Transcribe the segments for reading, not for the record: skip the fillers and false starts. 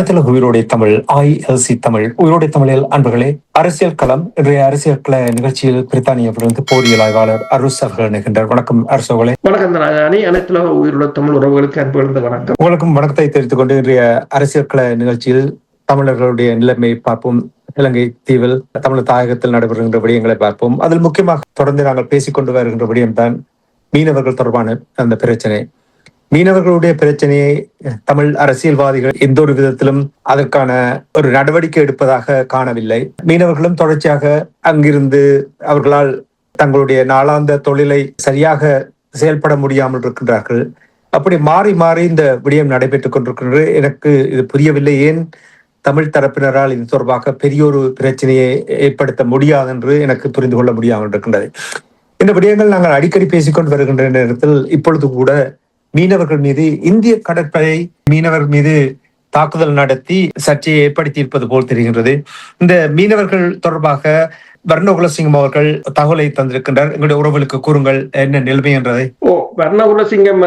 உயிரோடைய Tamil ILC Tamil உயிரோடைய தமிழில் அன்பர்களே, அரசியல் களம் இன்றைய அரசியல் கள நிகழ்ச்சியில் பிரித்தானியாவிலிருந்து போரியல் ஆய்வாளர் அருஸ் அவர்கள் இணைகின்றார். வணக்கம் அரசோகளே. வணக்கம் ராஜாணி. அனைத்துல உயிரோட தமிழ் உறவுகளுக்கு அன்பு வணக்கம். உங்களுக்கும் வணக்கத்தை தெரிவித்துக் கொண்டு இன்றைய அரசியல் கள நிகழ்ச்சியில் தமிழர்களுடைய நிலைமையை பார்ப்போம். இலங்கை தீவில் தமிழ் தாயகத்தில் நடைபெறுகின்ற விடயங்களை பார்ப்போம். அதில் முக்கியமாக தொடர்ந்து நாங்கள் பேசிக்கொண்டு வருகின்ற விடயம்தான் மீனவர்கள் தொடர்பான அந்த பிரச்சனை. மீனவர்களுடைய பிரச்சனையை தமிழ் அரசியல்வாதிகள் எந்த ஒரு விதத்திலும் அதற்கான ஒரு நடவடிக்கை எடுப்பதாக காணவில்லை. மீனவர்களும் தொடர்ச்சியாக அங்கிருந்து அவர்களால் தங்களுடைய நாளாந்த தொழிலை சரியாக செயல்பட முடியாமல் இருக்கின்றார்கள். அப்படி மாறி மாறி இந்த விடயம் நடைபெற்றுக் கொண்டிருக்கின்றது. எனக்கு இது புரியவில்லை. ஏன் தமிழ் தரப்பினரால் இது தொடர்பாக பெரிய ஒரு பிரச்சனையை ஏற்படுத்த முடியாது என்று எனக்கு புரிந்து கொள்ள முடியாமல் இருக்கின்றது. இந்த விடயங்கள் நாங்கள் அடிக்கடி பேசிக்கொண்டு வருகின்ற நேரத்தில் இப்பொழுது கூட மீனவர்கள் மீது இந்திய கடற்படை மீனவர் மீது தாக்குதல் நடத்தி சர்ச்சையை ஏற்படுத்தி இருப்பது போல் தெரிகின்றது. இந்த மீனவர்கள் தொடர்பாக வர்ணகுலசிங்கம் அவர்கள் தகவலை தந்திருக்கின்றார். எங்களுடைய உறவுகளுக்கு கூறுங்கள், என்ன நிலைமை என்றதை. வர்ணகுலசிங்கம்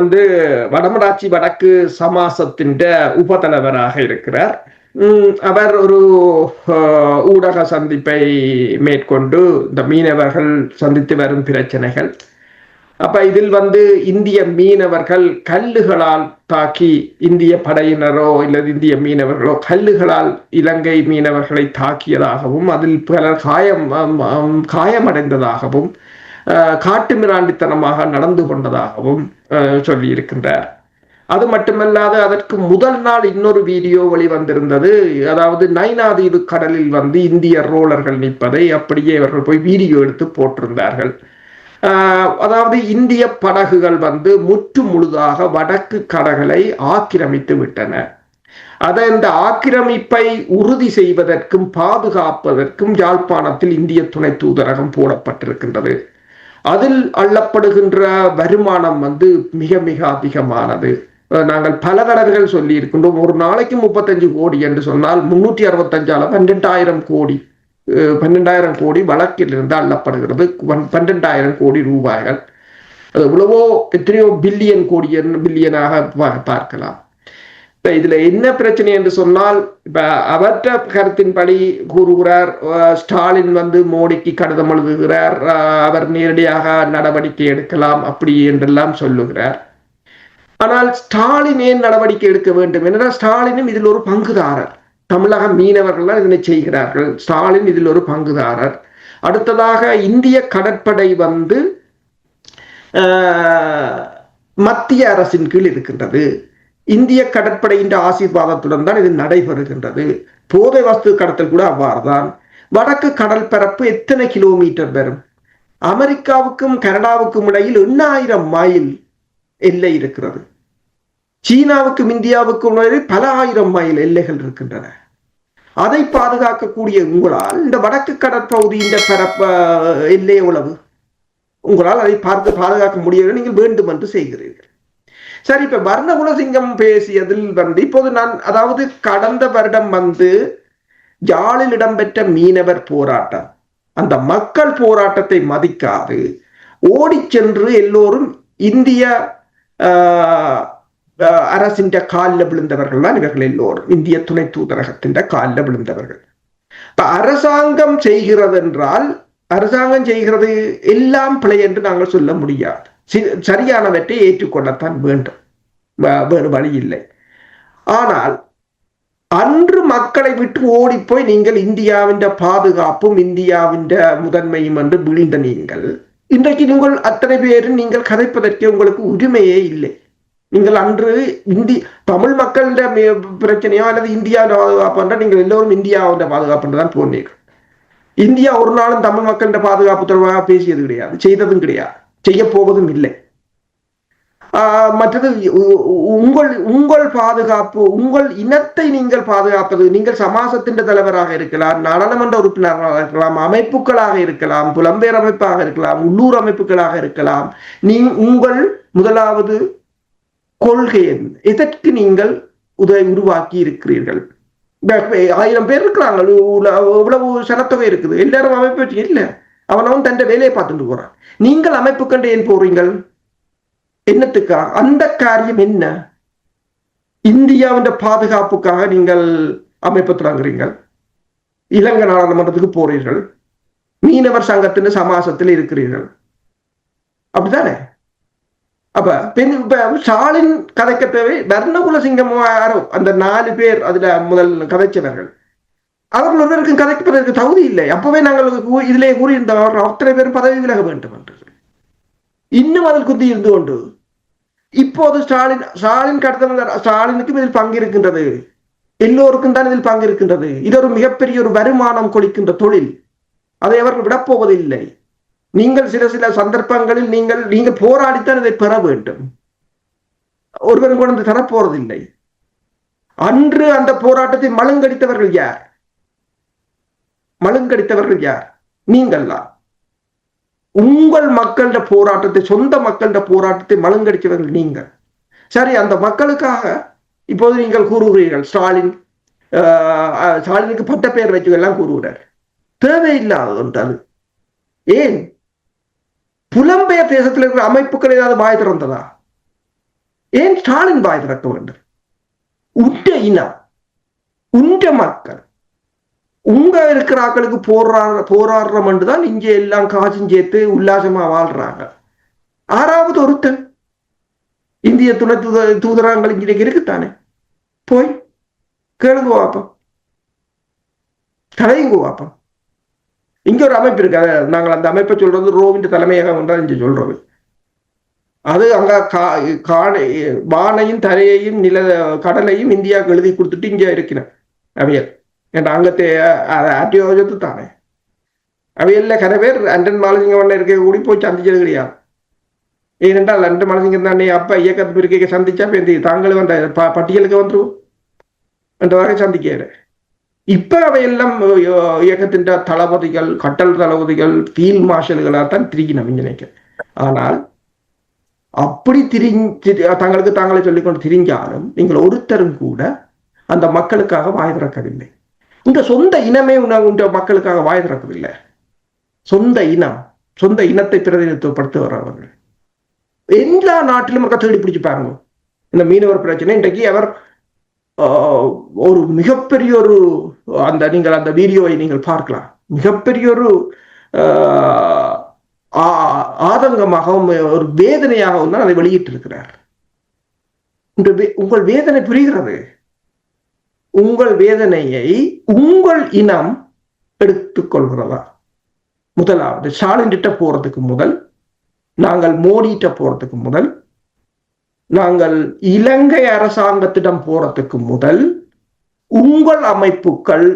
வடமராட்சி வடக்கு சமாசத்தின் உபதலைவராக இருக்கிறார். அவர் ஒரு ஊடக சந்திப்பை மேற்கொண்டு இந்த மீனவர்கள் சந்தித்து வரும் பிரச்சனைகள், அப்ப இதில் இந்திய மீனவர்கள் கல்லுகளால் தாக்கி, இந்திய படையினரோ இல்லது இந்திய மீனவர்களோ கல்லுகளால் இலங்கை மீனவர்களை தாக்கியதாகவும் அதில் பலர் காயமடைந்ததாகவும் காட்டு மிராண்டித்தனமாக நடந்து கொண்டதாகவும் சொல்லி இருக்கின்றார். அது மட்டுமல்லாது அதற்கு முதல் நாள் இன்னொரு வீடியோ வெளிவந்திருந்தது. அதாவது நைனாதீவு கடலில் இந்திய ரோலர்கள் நிற்பதை அப்படியே அவர்கள் போய் வீடியோ எடுத்து போட்டிருந்தார்கள். அதாவது இந்திய படகுகள் முற்று முழுதாக வடக்கு கடல்களை ஆக்கிரமித்து விட்டன. இந்த ஆக்கிரமிப்பை உறுதி செய்வதற்கும் பாதுகாப்பதற்கும் யாழ்ப்பாணத்தில் இந்திய துணை தூதரகம் போடப்பட்டிருக்கின்றது. அதில் அள்ளப்படுகின்ற வருமானம் மிக மிக அதிகமானது. நாங்கள் பல தடவைகள் சொல்லி இருக்கின்றோம். ஒரு நாளைக்கு 35 கோடி என்று சொன்னால் 365 12,000 கோடி 12,000 கோடி வழக்கிலிருந்து அள்ளப்படுகிறது. 12,000 கோடி ரூபாய்கள். அது எவ்வளவோ எத்தனையோ பில்லியனாக பார்க்கலாம். இதுல என்ன பிரச்சனை என்று சொன்னால், இப்ப அவற்ற கருத்தின்படி கூறுகிறார், ஸ்டாலின் மோடிக்கு கடிதம் எழுதுகிறார், அவர் நேரடியாக நடவடிக்கை எடுக்கலாம் அப்படி என்றெல்லாம் சொல்லுகிறார். ஆனால் ஸ்டாலின் ஏன் நடவடிக்கை எடுக்க வேண்டும் என்றால் ஸ்டாலினும் இதில் ஒரு பங்குதாரர். தமிழக மீனவர்கள் தான் இதனை செய்கிறார்கள். ஸ்டாலின் இதில் ஒரு பங்குதாரர். அடுத்ததாக இந்திய கடற்படை மத்திய அரசின் கீழ் இருக்கின்றது. இந்திய கடற்படையின் ஆசீர்வாதத்துடன் தான் இது நடைபெறுகின்றது. போதை வஸ்து கடத்தல் கூட அவ்வாறுதான். வடக்கு கடல் பரப்பு எத்தனை கிலோமீட்டர் வரும்? அமெரிக்காவுக்கும் கனடாவுக்கும் இடையில் 8,000 மைல் எல்லை இருக்கிறது. சீனாவுக்கும் இந்தியாவுக்கும் பல ஆயிரம் மைல் எல்லைகள் இருக்கின்றன. அதை பாதுகாக்கக்கூடிய உங்களால் இந்த வடக்கு கடற்பகுதி இந்த எல்லை உளவு உங்களால் அதை பாதுகாக்க முடியவில்லை. நீங்கள் வேண்டும் என்று செய்கிறீர்கள். சரி, இப்ப வர்ணகுலசிங்கம் பேசியதில் இப்போது நான், அதாவது கடந்த வருடம் யாழில் இடம்பெற்ற மீனவர் போராட்டம், அந்த மக்கள் போராட்டத்தை மதிக்காது ஓடி சென்று எல்லோரும் இந்திய அரசின் காலில் விழுந்தவர்கள் தான் இவர்கள் எல்லோரும். இந்திய துணை தூதரகத்தின் காலில் விழுந்தவர்கள். அரசாங்கம் செய்கிறது என்றால் அரசாங்கம் செய்கிறது எல்லாம் பிழை என்று நாங்கள் சொல்ல முடியாது. சரியானவற்றை ஏற்றுக்கொள்ளத்தான் வேண்டும், வேறு வழி இல்லை. ஆனால் அன்று மக்களை விட்டு ஓடிப்போய் நீங்கள் இந்தியாவின் பாதுகாப்பும் இந்தியாவின் முதன்மையும் என்று வீழ்ந்த நீங்கள் இன்றைக்கு நீங்கள் அத்தனை பேரும் நீங்கள் கதைப்பதற்கு உங்களுக்கு உரிமையே இல்லை. நீங்கள் அன்று தமிழ் மக்களிட பிரச்சனையோ அல்லது இந்தியாவின் பாதுகாப்பு நீங்கள் எல்லோரும் இந்தியாவின் பாதுகாப்பு தான் போனீர்கள். இந்தியா ஒரு நாளும் தமிழ் மக்களிட பாதுகாப்பு தொடர்பாக பேசியது கிடையாது, செய்ததும் கிடையாது, செய்ய போவதும் இல்லை. மற்றது உங்கள் பாதுகாப்பு, உங்கள் இனத்தை நீங்கள் பாதுகாப்பது, நீங்கள் சமாசத்தின் தலைவராக இருக்கலாம், நாடாளுமன்ற உறுப்பினராக இருக்கலாம், அமைப்புகளாக இருக்கலாம், புலம்பெயர் அமைப்பாக இருக்கலாம், உள்ளூர் அமைப்புகளாக இருக்கலாம். உங்கள் முதலாவது கொள்கை எதற்கு நீங்கள் உருவாக்கி இருக்கிறீர்கள்? 1000 பேர் இருக்கிறாங்க, இவ்வளவு சனத்தொகை இருக்குது, எல்லாரும் அமைப்பு இல்ல, அவனவன் தன் வேலையை பார்த்துட்டு போறான். நீங்கள் அமைப்பு கண்டு ஏன் போறீங்கள்? என்னத்துக்கா? அந்த காரியம் என்ன? இந்தியாவின் பாதுகாப்புக்காக நீங்கள் அமைப்பு தொடங்குறீங்கள், இலங்கை நாடாளுமன்றத்துக்கு போறீர்கள், மீனவர் சங்கத்தின் சமாசத்தில் இருக்கிறீர்கள், அப்படித்தானே? அப்ப ஸ்டாலின் கதைக்க தேவை. வர்ணகுலசிங்கம் யாரோ அந்த 4 பேர் அதுல முதல் கதைச்சவர்கள், அவர்கள் ஒருவருக்கும் கதைப்பதற்கு தகுதி இல்லை. அப்பவே நாங்கள் இதிலே கூறியிருந்தோம் அத்தனை பேரும் பதவி விலக வேண்டும் என்று. இன்னும் அதில் குத்தி இருந்து கொண்டு இப்போது ஸ்டாலின் கடத்த ஸ்டாலினுக்கும் இதில் பங்கு இருக்கின்றது, எல்லோருக்கும் தான் இதில் பங்கு இருக்கின்றது. இது ஒரு மிகப்பெரிய ஒரு வருமானம் கொடுக்கின்ற தொழில், அதை அவர்கள் விடப்போவதில்லை. நீங்கள் சில சந்தர்ப்பங்களில் நீங்கள் போராடித்தான் இதை பெற வேண்டும், ஒருவரும் கொண்டு தரப்போறதில்லை. அன்று அந்த போராட்டத்தை மழுங்கடித்தவர்கள் யார்? நீங்கள் தான். உங்கள் மக்களோட போராட்டத்தை, சொந்த மக்களோட போராட்டத்தை மழுங்கடித்தவர்கள் நீங்கள். சரி, அந்த மக்களுக்காக இப்போது நீங்கள் கூறுகிறீர்கள் ஸ்டாலினுக்கு பட்ட பெயர் வச்சு எல்லாம் கூறுகிறார். தேவையில்லாத ஒன்று அது. ஏன் புலம்பெயர் தேசத்தில் இருக்கிற அமைப்புகள் ஏதாவது வாய் திறந்ததா? ஏன் ஸ்டாலின் வாய் திறக்க வேண்டும்? உண்ட இனம், உண்ட மக்கள், உங்க இருக்கிற ஆக்களுக்கு போராடுறோம் என்றுதான் இங்கே எல்லாம் காசும் சேர்த்து உல்லாசமா வாழ்றாங்க. 6வது ஒருத்தன் இந்திய துணை தூதரகங்கள் இங்கே இருக்குத்தானே, போய் கேளுங்க வாப்பம், கதையுங்க வாப்பம். இங்க ஒரு அமைப்பு இருக்கு, நாங்கள் அந்த அமைப்பை சொல்றது ரோவின் தலைமையகம் என்றால் இங்க சொல்றது. அது அங்க வானையும் தரையையும் கடலையும் இந்தியாவுக்கு எழுதி கொடுத்துட்டு இங்க இருக்கிறேன் அவையல் என்ற அங்கத்தை அத்தியோகத்து தானே. அவையல்ல கன பேர் அண்டன் மாலசிங்கம் இருக்க கூடி போய் சந்திச்சது கிடையாது. ஏனென்றால் அண்டன் மாலசிங்கம் தானே அப்ப இயக்கத்து இருக்க சந்திச்சா தாங்களும் வந்த பட்டியலுக்கு வந்துடும் என்றதாக சந்திக்கிறேன். இப்ப அவையெல்லாம் இயக்கத்தின் தளபதிகள், கட்டல் தளபதிகள், ஃபீல்ட் மார்ஷல்களாக தான் திரிக்கணும் நினைக்க. ஆனால் அப்படி தங்களுக்கு தாங்களே சொல்லிக்கொண்டு திரிஞ்சாலும் நீங்கள் ஒருத்தரும் கூட அந்த மக்களுக்காக வாய் திறக்கவில்லை. இந்த சொந்த இனமே உங்க மக்களுக்காக வாய் திறக்கவில்லை. சொந்த இனத்தை பிரதிநிதித்துவப்படுத்துகிறவர்கள் எல்லா நாட்டிலும் தேடி பிடிச்சு பாருங்க. இந்த மீனவர் பிரச்சனை இன்றைக்கு அவர் ஒரு மிகப்பெரிய ஒரு நீங்கள் அந்த வீடியோவை நீங்கள் பார்க்கலாம். மிகப்பெரிய ஒரு ஆதங்கமாகவும் ஒரு வேதனையாகவும் தான் அதை வெளியிட்டிருக்கிறார். உங்கள் வேதனை புரிகிறது. உங்கள் வேதனையை உங்கள் இனம் எடுத்துக்கொள்கிறதா? முதலாவது ஸ்டாலின் கிட்ட போறதுக்கு முதல், நாங்கள் மோடிட்ட போறதுக்கு முதல், நாங்கள் இலங்கை அரசாங்கத்திடம் போறதுக்கு முதல், உங்கள் அமைப்புகள்,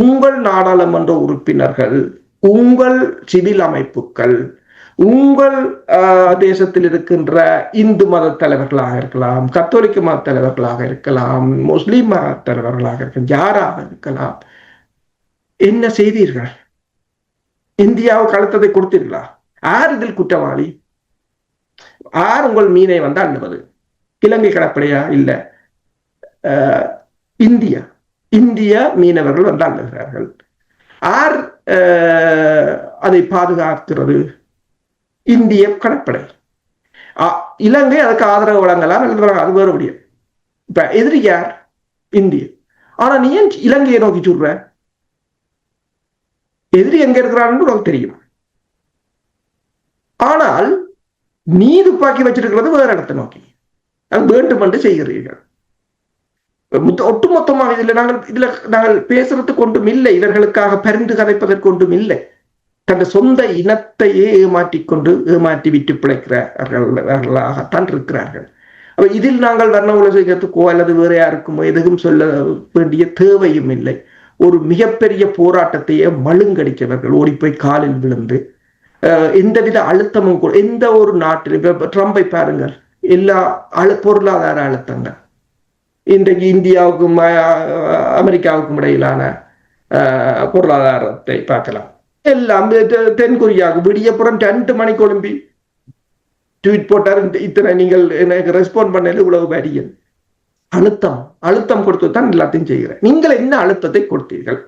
உங்கள் நாடாளுமன்ற உறுப்பினர்கள், உங்கள் சிவில் அமைப்புகள், உங்கள் தேசத்தில் இருக்கின்ற இந்து மத தலைவர்களாக இருக்கலாம், கத்தோலிக்க மத தலைவர்களாக இருக்கலாம், முஸ்லிம் மத தலைவர்களாக இருக்கலாம், யாராக இருக்கலாம், என்ன செய்தீர்கள்? இந்தியாவுக்கு அழுத்தத்தை கொடுத்தீர்களா? யார் இதில் குற்றவாளி? யார் உங்கள் மீனை வந்து அள்ளுவது? இலங்கை கடற்படையா? இல்ல, இந்திய மீனவர்கள் வந்து அள்ளுகிறார்கள். யார் அதை பாதுகாக்கிறது? இந்திய கடற்படை. இலங்கை அதுக்கு ஆதரவு வழங்கலாம், அது வேறு முடியும். இப்ப எதிரி யார்? இந்திய. ஆனா நீ ஏன் இலங்கையை நோக்கி சொல்ற? எதிரி எங்க இருக்கிறான்னு உனக்கு தெரியும். ஆனால் நீ துப்பாக்கி வச்சிருக்கிறது வேற இடத்தை நோக்கி. அது வேண்டும் என்று செய்கிறீர்கள். ஒட்டுமொத்தமாக நாங்கள் பேசுறதுக்கு ஒன்றும் இல்லை, இவர்களுக்காக பரிந்து கதைப்பதற்கு ஒன்றும் இல்லை. தன் சொந்த இனத்தையே ஏமாற்றி விட்டு பிழைக்கிறார்களாகத்தான் இருக்கிறார்கள். அப்ப இதில் நாங்கள் வர்ண உலகத்துக்கோ அல்லது வேற யாருக்குமோ எதுவும் சொல்ல வேண்டிய தேவையும் இல்லை. ஒரு மிகப்பெரிய போராட்டத்தையே மழுங்கடிக்கிறவர்கள் ஓடி போய் காலில் விழுந்து எந்தவித அழுத்தமும் எந்த ஒரு நாட்டில், ட்ரம்பை பாருங்கள், எல்லா பொருளாதார அழுத்தங்கள் இன்றைக்கு இந்தியாவுக்கும் அமெரிக்காவுக்கும் இடையிலான பொருளாதாரத்தை பார்க்கலாம். எல்லாம் தென்கொரியாவுக்கு விடியப்புறம் 2 மணிக்கு ஒழும்பி ட்வீட் போட்டார், இத்தனை நீங்கள் எனக்கு ரெஸ்பாண்ட் பண்ணல, இவ்வளவு வரியல். அழுத்தம் கொடுத்து தான் எல்லாத்தையும் செய்கிறேன். நீங்கள் என்ன அழுத்தத்தை கொடுத்தீர்கள்?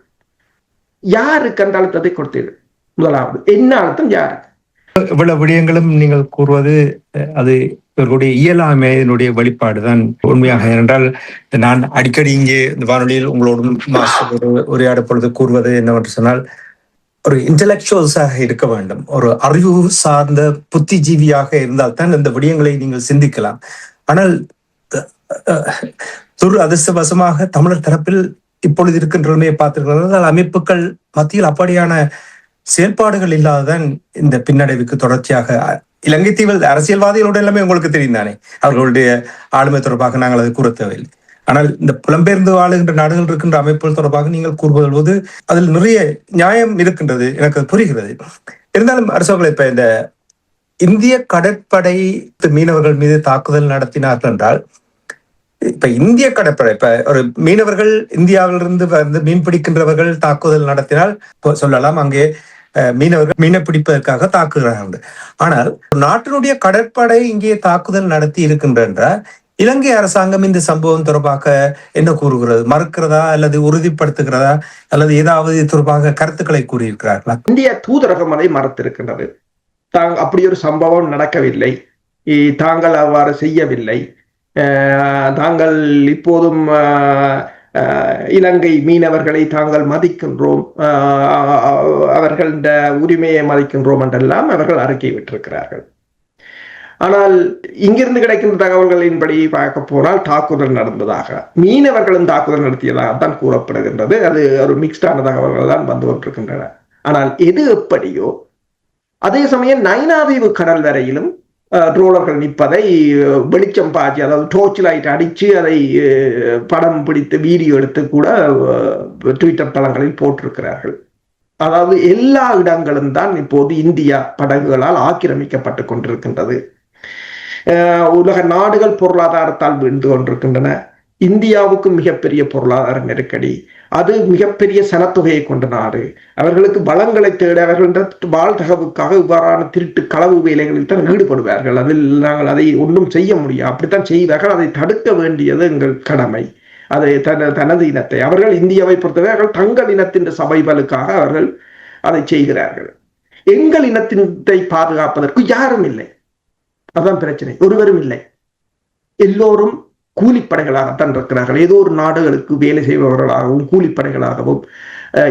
யாருக்கு அந்த அழுத்தத்தை கொடுத்தீர்கள்? முதலாவது என்ன அழுத்தம் யாருக்கு? இவ்வளவு விடயங்களும் நீங்கள் கூறுவது அது இவர்களுடைய இயலாமையினுடைய வெளிப்பாடுதான் உண்மையாக. என்றால் நான் அடிக்கடி இங்கே இந்த வானொலியில் உங்களோடும் உரையாட பொழுது கூறுவது என்னவென்று சொன்னால், ஒரு இன்டலெக்சுவல்ஸாக இருக்க வேண்டும், ஒரு அறிவு சார்ந்த புத்திஜீவியாக இருந்தால் தான் இந்த விடயங்களை நீங்கள் சிந்திக்கலாம். ஆனால் அதிர்ஷ்டவசமாக தமிழர் தரப்பில் இப்பொழுது இருக்கின்றமே பார்த்திருக்கிறார்கள், அமைப்புகள் மத்தியில் அப்படியான செயல்பாடுகள் இல்லாததான் இந்த பின்னடைவுக்கு தொடர்ச்சியாக. இலங்கை தீவில் அரசியல்வாதிகளோட எல்லாமே உங்களுக்கு தெரியும் தானே, அவர்களுடைய ஆளுமை தொடர்பாக நாங்கள் அதை கூற தேவையில்லை. ஆனால் இந்த புலம்பெயர்ந்து வாழுகின்ற நாடுகள் இருக்கின்ற அமைப்புகள் தொடர்பாக நீங்கள் கூறுவது அதில் நிறைய நியாயம் இருக்கின்றது, எனக்கு புரிகிறது. இருந்தாலும் அரசவர்கள் இப்ப இந்த இந்திய கடற்படை மீனவர்கள் மீது தாக்குதல் நடத்தினார்கள் என்றால், இப்ப இந்திய கடற்படை இப்ப ஒரு மீனவர்கள் இந்தியாவிலிருந்து வந்து மீன் பிடிக்கின்றவர்கள் தாக்குதல் நடத்தினால் சொல்லலாம், அங்கே மீனவர்கள் மீனை பிடிப்பதற்காக தாக்குகிறார்கள். ஆனால் நாட்டினுடைய கடற்படை இங்கே தாக்குதல் நடத்தி இருக்கின்ற இலங்கை அரசாங்கம் இந்த சம்பவம் தொடர்பாக என்ன கூறுகிறது? மறுக்கிறதா அல்லது உறுதிப்படுத்துகிறதா அல்லது ஏதாவது தொடர்பாக கருத்துக்களை கூறியிருக்கிறார்களா? இந்திய தூதரகம் அதை மறுத்திருக்கின்றது. அப்படி ஒரு சம்பவம் நடக்கவில்லை, தாங்கள் அவ்வாறு செய்யவில்லை, தாங்கள் இப்போதும் இலங்கை மீனவர்களை தாங்கள் மதிக்கின்றோம், அவர்கள் உரிமையை மதிக்கின்றோம் என்றெல்லாம் அவர்கள் அறிக்கை விட்டிருக்கிறார்கள். ஆனால் இங்கிருந்து கிடைக்கின்ற தகவல்களின்படி பார்க்க போனால் தாக்குதல் நடந்ததாக, மீனவர்களும் தாக்குதல் நடத்தியதாகத்தான் கூறப்படுகின்றது. அது ஒரு மிக்ஸ்டான தகவல்கள் தான் வந்து கொண்டிருக்கின்றன. ஆனால் எது எப்படியோ, அதே சமயம் நைனாதீவு கடல் வரையிலும் ட்ரோலர்கள் நிற்பதை வெளிச்சம் பாய்ச்சி, அதாவது டோர்ச் லைட் அடித்து அதை படம் பிடித்து வீடியோ எடுத்து கூட ட்விட்டர் தளங்களில் போட்டிருக்கிறார்கள். அதாவது எல்லா இடங்களும் தான் இப்போது இந்தியா படகுகளால் ஆக்கிரமிக்கப்பட்டு கொண்டிருக்கின்றது. உலக நாடுகள் பொருளாதாரத்தால் வீழ்ந்து கொண்டிருக்கின்றன. இந்தியாவுக்கு மிகப்பெரிய பொருளாதார நெருக்கடி, அது மிகப்பெரிய சனத்தொகையை கொண்ட நாடு. அவர்களுக்கு வளங்களை தேட அவர்களின் வாழ்தகவுக்காக இவ்வாறான திருட்டு களவு வேலைகளில் தான் ஈடுபடுவார்கள். அதில் நாங்கள் அதை ஒன்றும் செய்ய முடியும், அப்படித்தான் செய்வார்கள். அதை தடுக்க வேண்டியது எங்கள் கடமை. அதை தனது இனத்தை அவர்கள் இந்தியாவை பொறுத்தவரை அவர்கள் தங்கள் இனத்தின் சபைகளுக்காக அவர்கள் அதை செய்கிறார்கள். எங்கள் இனத்தினத்தை பாதுகாப்பதற்கு யாரும் இல்லை, அதுதான் பிரச்சனை. ஒருவரும் இல்லை, எல்லோரும் கூலிப்படைகளாகத்தான் இருக்கிறார்கள். ஏதோ ஒரு நாடுகளுக்கு வேலை செய்பவர்களாகவும் கூலிப்படைகளாகவும்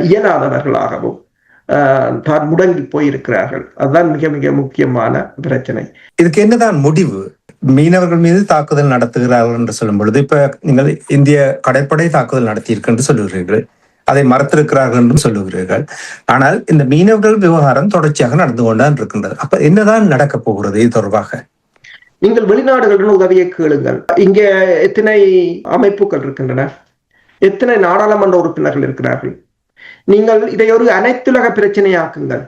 இயலாதவர்களாகவும் தான் முடங்கி போயிருக்கிறார்கள். அதுதான் மிக மிக முக்கியமான பிரச்சனை. இதுக்கு என்னதான் முடிவு? மீனவர்கள் மீது தாக்குதல் நடத்துகிறார்கள் என்று சொல்லும் பொழுது, இப்ப நீங்கள் இந்திய கடற்படை தாக்குதல் நடத்தியிருக்கு என்று சொல்லுகிறீர்கள், அதை மறுத்திருக்கிறார்கள் என்று சொல்லுகிறீர்கள். ஆனால் இந்த மீனவர்கள் விவகாரம் தொடர்ச்சியாக நடந்து கொண்டுதான் இருக்கின்றது. அப்ப என்னதான் நடக்க போகிறது இது தொடர்பாக? நீங்கள் வெளிநாடுகளுடன் உதவியை கேளுங்கள். இங்க எத்தனை அமைப்புகள் இருக்கின்றன, எத்தனை நாடாளுமன்ற உறுப்பினர்கள் இருக்கிறார்கள். நீங்கள் இதை ஒரு அனைத்துலக பிரச்சனையாக்குங்கள்.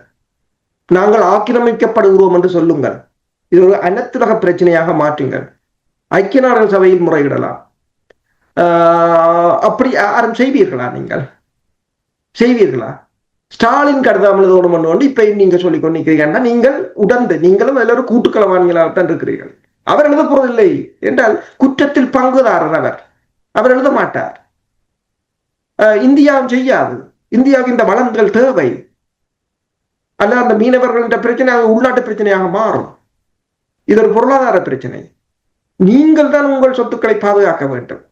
நாங்கள் ஆக்கிரமிக்கப்படுகிறோம் என்று சொல்லுங்கள். இது ஒரு அனைத்துலக பிரச்சனையாக மாற்றுங்கள். ஐக்கிய நாடுகள் சபையில் முறையிடலாம். அப்படி யாரும் செய்வீர்களா? நீங்கள் செய்வீர்களா? ஸ்டாலின் கருதாமல் ஒன்று இப்ப நீங்க சொல்லிக் கொண்டிருக்கிறீங்கன்னா நீங்கள் உடந்து நீங்களும் எல்லாரும் கூட்டுக்களவாணிகளாகத்தான் இருக்கிறீர்கள். அவர் எழுத போவதில்லை என்றால் குற்றத்தில் பங்குதாரர் அவர் எழுத மாட்டார். இந்தியாவும் செய்யாது. இந்தியாவுக்கு இந்த வளங்கள் தேவை அல்ல. அந்த மீனவர்கள் பிரச்சனை உள்நாட்டு பிரச்சனையாக மாறும். இது ஒரு பொருளாதார பிரச்சனை. நீங்கள் தான் உங்கள் சொத்துக்களை பாதுகாக்க வேண்டும்.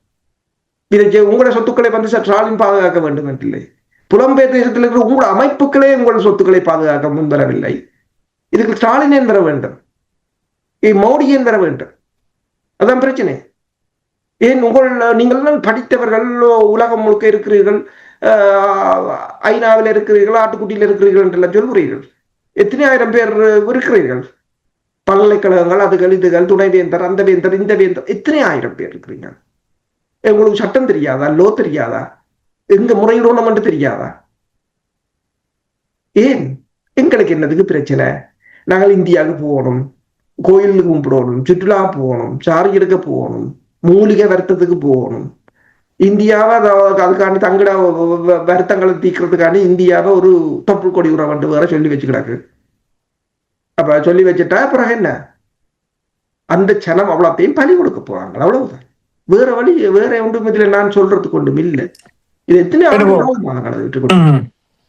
இதை உங்களுடைய சொத்துக்களை வந்து ஸ்டாலின் பாதுகாக்க வேண்டும் என்றில்லை. புலம்பெயர் தேசத்தில் இருக்கிற உங்கள் அமைப்புகளே உங்கள் சொத்துக்களை பாதுகாக்க முன்வரவில்லை. இதுக்கு ஸ்டாலின் ஏன் வர வேண்டும்? மோடி ஏன் வர வேண்டும்? அதான் பிரச்சனை. ஏன் நீங்கள் படித்தவர்கள், உலகம் முழுக்க இருக்கிறீர்கள், ஐநாவில் இருக்கிறீர்கள், ஆட்டுக்குட்டியில் இருக்கிறீர்கள் என்றெல்லாம் சொல்கிறீர்கள். எத்தனை ஆயிரம் பேர் இருக்கிறீர்கள்? பல்கலைக்கழகங்கள், அதுகள் இதுகள், துணைவேந்தர், அந்த வேந்தர், இந்த வேந்தர், எத்தனை ஆயிரம் பேர் இருக்கிறீங்க? உங்களுக்கு சட்டம் தெரியாதா? லோ தெரியாதா? எங்க முறையிடணும் என்று தெரியாதா? ஏன் எங்களுக்கு என்னதுக்கு பிரச்சனை? நாங்கள் இந்தியாவுக்கு போகணும், கோயிலுக்கு கும்பிடணும், சுற்றுலா போகணும், சாரி எடுக்க போகணும், மூலிகை வருத்தத்துக்கு போகணும். இந்தியாவை அதுக்காண்டி தங்கட வருத்தங்களை தீக்கிறதுக்காண்டி இந்தியாவை ஒரு தொப்புள் கொடி உறவு வேற சொல்லி வச்சுக்கிடாக்கு. அப்ப சொல்லி வச்சுட்டா அப்புறம் என்ன? அந்த சனம் அவ்வளோத்தையும் பலி கொடுக்க போறாங்க. அவ்வளவுதான். வேற வழி வேற ஒன்றும் இதில் நான் சொல்றதுக்கு ஒன்றும் இல்லை. இது எத்தனை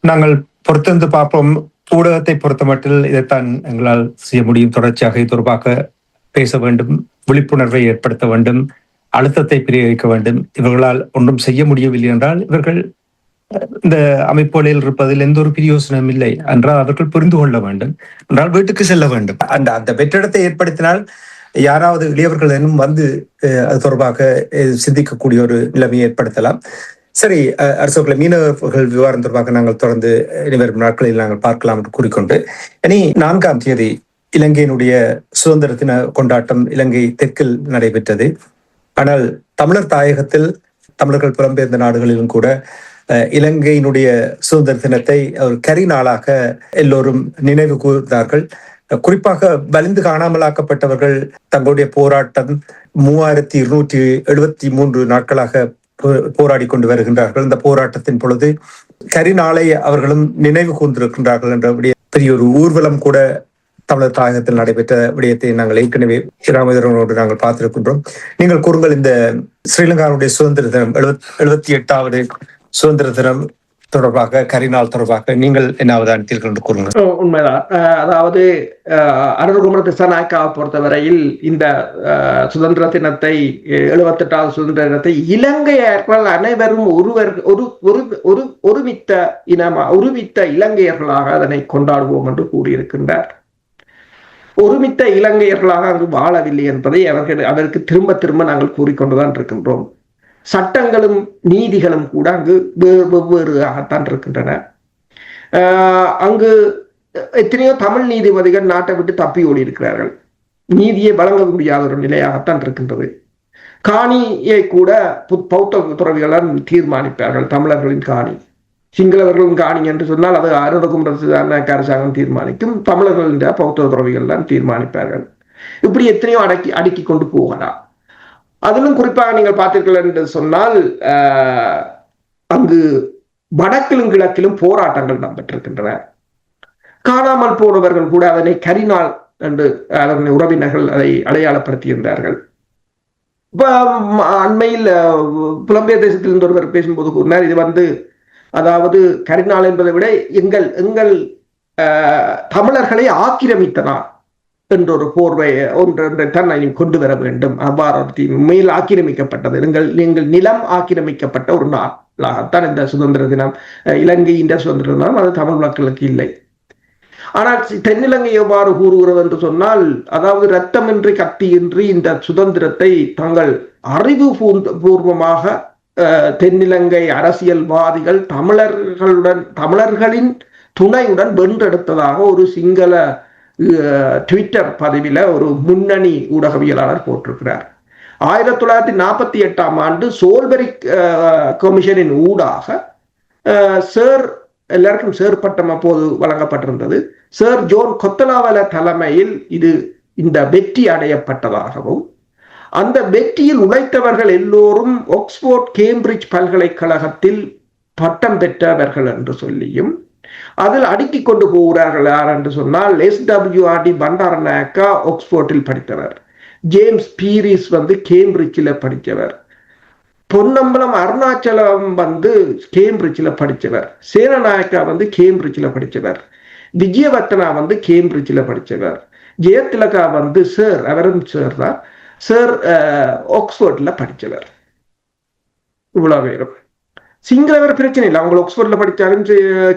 நாங்கள் பொறுத்திருந்து பார்ப்போம். ஊடகத்தை பொறுத்தமட்டில் இதைத்தான் எங்களால் செய்ய முடியும். தொடர்ச்சியாக இது தொடர்பாக பேச வேண்டும், விழிப்புணர்வை ஏற்படுத்த வேண்டும், அழுத்தத்தை பிரயோகிக்க வேண்டும். இவர்களால் ஒன்றும் செய்ய முடியவில்லை என்றால் இவர்கள் இந்த அமைப்புகளில் இருப்பதில் எந்த ஒரு பிரயோசனம் இல்லை என்றால் அவர்கள் புரிந்து கொள்ள வேண்டும் என்றால் வீட்டுக்கு செல்ல வேண்டும். அந்த வெற்றிடத்தை ஏற்படுத்தினால் யாராவது இளையவர்கள் இன்னும் வந்து அது தொடர்பாக சிந்திக்கக்கூடிய ஒரு நிலைமையை ஏற்படுத்தலாம். சரி, அரசுகளை மீனவர்கள் விவகாரம் தொடர்பாக நாங்கள் தொடர்ந்து இனிவரும் நாட்களில் நாங்கள் பார்க்கலாம் என்று கூறிக்கொண்டு, இனி 4ஆம் தேதி இலங்கையினுடைய சுதந்திர தின கொண்டாட்டம் இலங்கை தெற்கில் நடைபெற்றது. ஆனால் தமிழர் தாயகத்தில் தமிழர்கள் புலம்பெயர்ந்த நாடுகளிலும் கூட இலங்கையினுடைய சுதந்திர தினத்தை ஒரு கரி நாளாக எல்லோரும் நினைவு கூர்ந்தார்கள். குறிப்பாக வலிந்து காணாமலாக்கப்பட்டவர்கள் தங்களுடைய போராட்டம் 3273 நாட்களாக போராடி கொண்டு வருகின்றார்கள். இந்த போராட்டத்தின் பொழுது கரிநாளை அவர்களும் நினைவு கூர்ந்திருக்கின்றார்கள் என்ற பெரிய ஒரு ஊர்வலம் கூட தமிழர் தாயகத்தில் நடைபெற்ற விடயத்தை நாங்கள் ஏற்கனவே ராமேஸ்வரனோடு நாங்கள் பார்த்திருக்கின்றோம். நீங்கள் கூறுங்கள், இந்த ஸ்ரீலங்காவுடைய சுதந்திர தினம் 78வது சுதந்திர தினம் தொடர்பாக, கரிநாள் தொடர்பாக நீங்கள் என்ன அவதானித்தீர்கள் என்று கூறுங்கள். உண்மைதான். அதாவது அனுரகுமார திசாநாயக்காவை பொறுத்தவரையில் இந்த சுதந்திர தினத்தை 78வது சுதந்திர தினத்தை இலங்கையர்கள் அனைவரும் ஒருமித்த இலங்கையர்களாக அதனை கொண்டாடுவோம் என்று கூறியிருக்கின்றார். ஒருமித்த இலங்கையர்களாக அங்கு வாழவில்லை என்பதை அவருக்கு திரும்ப திரும்ப நாங்கள் கூறிக்கொண்டுதான் இருக்கின்றோம். சட்டங்களும் நீதிகளும் கூட அங்கு வெவ்வேறாகத்தான் இருக்கின்றன. அங்கு எத்தனையோ தமிழ் நீதிபதிகள் நாட்டை விட்டு தப்பி ஓடி இருக்கிறார்கள். நீதியை வழங்க முடியாத ஒரு நிலையாகத்தான் இருக்கின்றது. காணியை கூட பௌத்த துறவிகளால் தீர்மானிப்பார்கள். தமிழர்களின் காணி, சிங்களவர்களின் காணி என்று சொன்னால் அது அனுரகுமார அரசாங்கம் தீர்மானிக்கும். தமிழர்களின் பௌத்த துறவிகள் தான் தீர்மானிப்பார்கள். இப்படி எத்தனையோ அடுக்கி கொண்டு போகலாம். அதிலும் குறிப்பாக நீங்கள் பார்த்தீர்கள் என்று சொன்னால் அங்கு வடக்கிலும் கிழக்கிலும் போராட்டங்கள் நடைபெற்றிருக்கின்றன. காணாமல் போனவர்கள் கூட அதனை கரிநாள் என்று அதனுடைய உறவினர்கள் அதை அடையாளப்படுத்தியிருந்தார்கள். அண்மையில் புலம்பெயர் தேசத்திலிருந்து ஒருவர் பேசும்போது கூறினார், இது அதாவது கரிநாள் என்பதை விட எங்கள் தமிழர்களை ஆக்கிரமித்த நாள் என்ற ஒரு போர்வை ஒன்றை தான் கொண்டு வர வேண்டும். அவ்வாறு உண்மையில் ஆக்கிரமிக்கப்பட்டது, எங்கள் நிலம் ஆக்கிரமிக்கப்பட்ட ஒரு நாளாகத்தான் இந்த சுதந்திர தினம், இலங்கையின் சுதந்திர தினம் அது தமிழ் மக்களுக்கு இல்லை. ஆனால் தென்னிலங்கை எவ்வாறு கூறுகிறது என்று சொன்னால், அதாவது ரத்தமின்றி கத்தியின்றி இந்த சுதந்திரத்தை தங்கள் அறிவு பூர்வமாக தென்னிலங்கை அரசியல்வாதிகள் தமிழர்களின் துணையுடன் வென்றெடுத்ததாக ஒரு சிங்கள ட்விட்டர் பதிவில் ஒரு முன்னணி ஊடகவியலாளர் போட்டிருக்கிறார். 1948ஆம் ஆண்டு சோல்பெரிக் கமிஷனின் ஊடாக எல்லாருக்கும் சேர் பட்டம் அப்போது வழங்கப்பட்டிருந்தது. சர் ஜோன் கொத்தலாவல தலைமையில் இந்த வெற்றி அடையப்பட்டதாகவும், அந்த வெற்றியில் உழைத்தவர்கள் எல்லோரும் ஆக்ஸ்போர்ட் கேம்பிரிட்ஜ் பல்கலைக்கழகத்தில் பட்டம் பெற்றவர்கள் என்று சொல்லியும் அதில் அடுக்கி கொண்டு போகிறார்கள். யார் என்று சொன்னால் SWRD பண்டாரநாயக்கா ஆக்ஸ்போர்ட்டில் படித்தவர், ஜேம்ஸ் பீரிஸ் கேம்பிரிட்ஜில் படித்தவர், பொன்னம்பலம் அருணாச்சலம் கேம்பிரிட்ஜில் படித்தவர், சேனநாயக்கா கேம்பிரிட்ஜில் படித்தவர், விஜயவர்த்தனா கேம்பிரிட்ஜில் படித்தவர், ஜெயதிலகா சார் அவரும் சார் தான் சார் ஆக்ஸ்போர்ட்ல படித்தவர். இவ்வளவு பேரும் சிங்களவர் பிரச்சனை இல்லை, அவங்க ஆக்ஸ்போர்ட்ல படித்தாலும்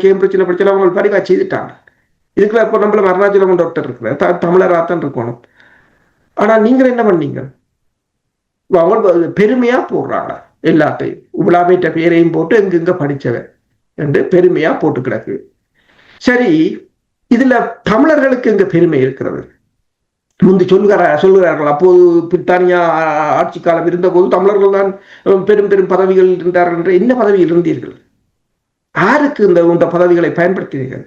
கேம்பிரிட்ஜில் படித்தாலும் அவங்க படிவா செய்துட்டாங்க. இதுக்குள்ள இப்போ நம்மள அருணாச்சலம் டாக்டர் இருக்கிற தமிழராத்தான் இருக்கணும். ஆனா நீங்கள் என்ன பண்ணீங்க? அவங்க பெருமையா போடுறாங்க எல்லாத்தையும், இவ்வளவுட்ட பேரையும் போட்டு எங்க படிச்சவன் என்று பெருமையா போட்டு கிடக்கு. சரி, இதுல தமிழர்களுக்கு எங்க பெருமை இருக்கிறது? முந்தி சொல்லுகிறார்கள், அப்போது பிரித்தானியா ஆட்சி காலம் இருந்த போது தமிழர்கள் தான் பெரும் பெரும் பதவிகள் இருந்தார்கள் என்று. என்ன பதவியில் இருந்தீர்கள்? யாருக்கு இந்த பதவிகளை பயன்படுத்தினீர்கள்?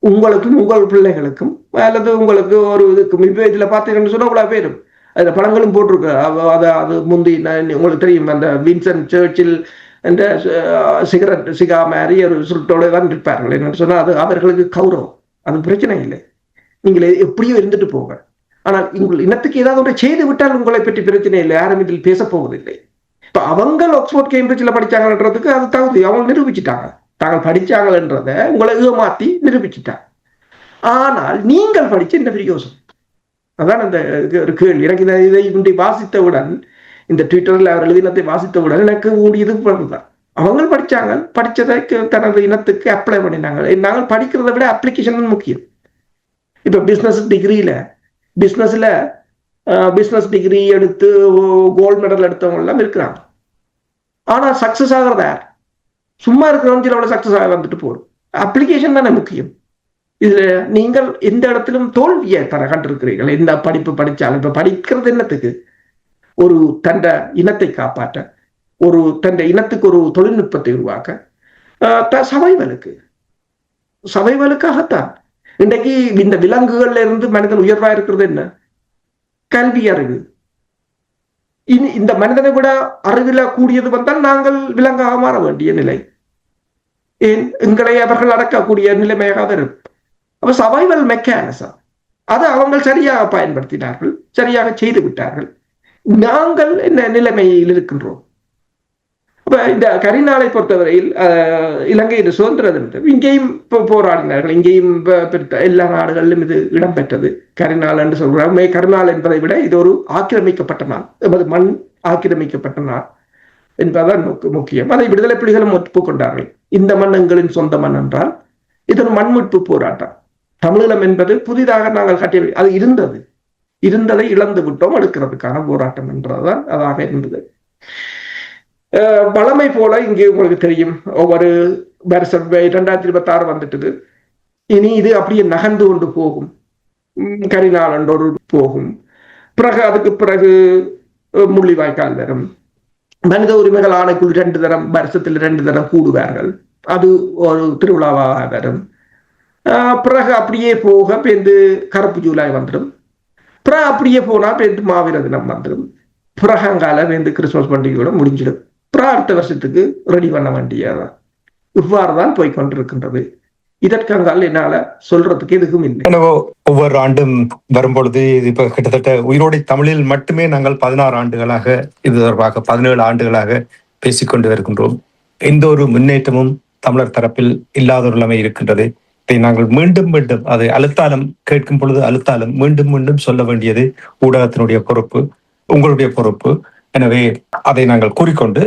உங்களுக்கும் உங்கள் பிள்ளைகளுக்கும் அல்லது உங்களுக்கு ஒரு இதுக்கும்? இப்ப இதுல பார்த்தீங்கன்னு சொன்னா இவ்வளவு பேரும் அதுல படங்களும் போட்டிருக்கு. அது முந்தி உங்களுக்கு தெரியும், அந்த வின்சன் சர்ச்சில் என்ற சிகா மாதிரி ஒரு சுருட்டோட தான் இருப்பார்கள். என்னன்னு சொன்னா அது அவர்களுக்கு கௌரவம், அது பிரச்சனை இல்லை, நீங்கள் எப்படியோ இருந்துட்டு போங்க. ஆனால் உங்கள் இனத்துக்கு ஏதாவது ஒன்றை செய்து விட்டால் உங்களை பற்றி பிரச்சனை இல்லை, யாரும் இதில் பேச போவதில்லை. இப்ப அவங்க ஆக்ஸ்போர்ட் கேம்பிரிட்ஜில் படிச்சாங்கன்றதுக்கு அது தகுதி அவங்க நிரூபிச்சுட்டாங்க. தாங்கள் படிச்சாங்கன்றத உங்களை ஏமாத்தி நிரூபிச்சுட்டாங்க. ஆனால் நீங்கள் படிச்ச இந்த பிரயோசனம் அதான் அந்த ஒரு கேள்வி. எனக்கு இதை இன்றை வாசித்தவுடன், இந்த ட்விட்டரில் அவர் எழுதினத்தை வாசித்தவுடன் எனக்கு ஓடியது தான். அவங்க படிச்சாங்க, படிச்சதை தனது இனத்துக்கு அப்ளை பண்ணினாங்க. நாங்கள் படிக்கிறத விட அப்ளிகேஷன் முக்கியம். இப்ப பிசினஸ் டிகிரி எடுத்து கோல்டு மெடல் எடுத்தவங்க எல்லாம் இருக்கிறாங்க. ஆனா சக்சஸ் ஆகிறத யார்? சும்மா இருக்கிறவங்க சக்சஸ் ஆக வந்துட்டு போறோம். அப்ளிகேஷன் தானே முக்கியம். இதுல நீங்கள் எந்த இடத்திலும் தோல்வியை கண்டிருக்கிறீர்கள். எந்த படிப்பு படிச்சாலும் இப்ப படிக்கிறது என்னத்துக்கு? ஒரு தண்ட இனத்தை காப்பாற்ற, ஒரு தண்ட இனத்துக்கு ஒரு தொழில்நுட்பத்தை உருவாக்க, சவைவலுக்காகத்தான். இன்றைக்கு இந்த விலங்குகள்ல இருந்து மனிதன் உயர்வா இருக்கிறது என்ன? கல்வி அறிவு. இந்த மனிதனை விட அறிவில கூடியது வந்தால் நாங்கள் விலங்காக மாற வேண்டிய நிலை. ஏன் எங்களை அவர்கள் அடக்கக்கூடிய நிலைமையாக வரும். அப்ப சர்வைவல் மெக்கானிசம் அதை அவங்க சரியாக பயன்படுத்தினார்கள், சரியாக செய்து விட்டார்கள். நாங்கள் என்ன நிலைமையில் இருக்கின்றோம்? அப்ப இந்த கரிநாளை பொறுத்தவரையில் இலங்கையின் சுதந்திர தினத்தை இங்கேயும் போராடினார்கள். இங்கேயும் எல்லா நாடுகளிலும் இது இடம்பெற்றது. கரிநாள் என்று சொல்றாங்க. கரிநாள் என்பதை விட இது ஒரு ஆக்கிரமிக்கப்பட்ட நாள், மண் ஆக்கிரமிக்கப்பட்ட நாள் என்பதுதான் முக்கியம். அதை விடுதலை புலிகளும் ஒப்புக்கொண்டார்கள். இந்த மண் எங்களின் சொந்த மண் என்றால் இது ஒரு மண்மீட்பு போராட்டம். தமிழீழம் என்பது புதிதாக நாங்கள் கட்டிய, அது இருந்ததை இழந்து விட்டோம், எடுக்கிறதுக்கான போராட்டம் என்றதுதான் அதாக இருந்தது. வளமை போல இங்கே உங்களுக்கு தெரியும், ஒவ்வொரு வருஷம் 2026 வந்துட்டது. இனி இது அப்படியே நகர்ந்து கொண்டு போகும். கரிநாள் என்றொரு போகும். பிறகு அதுக்கு பிறகு முள்ளிவாய்க்கால் வரும். மனித உரிமைகள் ஆணைக்குள் 2 தரம் வருஷத்தில் 2 தரம் கூடுவார்கள். அது ஒரு திருவிழாவாக வரும். பிறகு அப்படியே போக பேருந்து கருப்பு ஜூலை வந்துடும். பிறகு அப்படியே போனா பேருந்து மாவீர தினம் வந்துடும். பிறகங்கால பேருந்து கிறிஸ்துமஸ் பண்டிகையோட முடிஞ்சிடும். பிறகு அடுத்த வருஷத்துக்கு ரெடி பண்ண வேண்டியதான். இவ்வாறுதான் போய்கொண்டிருக்கின்றது. இதற்கங்கால என்னால சொல்றதுக்கு எதுவும் இல்லை. எனவே ஒவ்வொரு ஆண்டும் வரும்பொழுது இப்ப கிட்டத்தட்ட உயிரோடை தமிழில் மட்டுமே நாங்கள் 16 ஆண்டுகளாக இது தொடர்பாக 17 ஆண்டுகளாக பேசிக்கொண்டு வருகின்றோம். எந்த ஒரு முன்னேற்றமும் தமிழர் தரப்பில் இல்லாத ஒரு நிலைமை இருக்கின்றது. இதை நாங்கள் மீண்டும் அதை அழுத்தாலும் கேட்கும் பொழுது அழுத்தாலும் மீண்டும் சொல்ல வேண்டியது ஊடகத்தினுடைய பொறுப்பு, உங்களுடைய பொறுப்பு. எனவே அதை நாங்கள் கூறிக்கொண்டு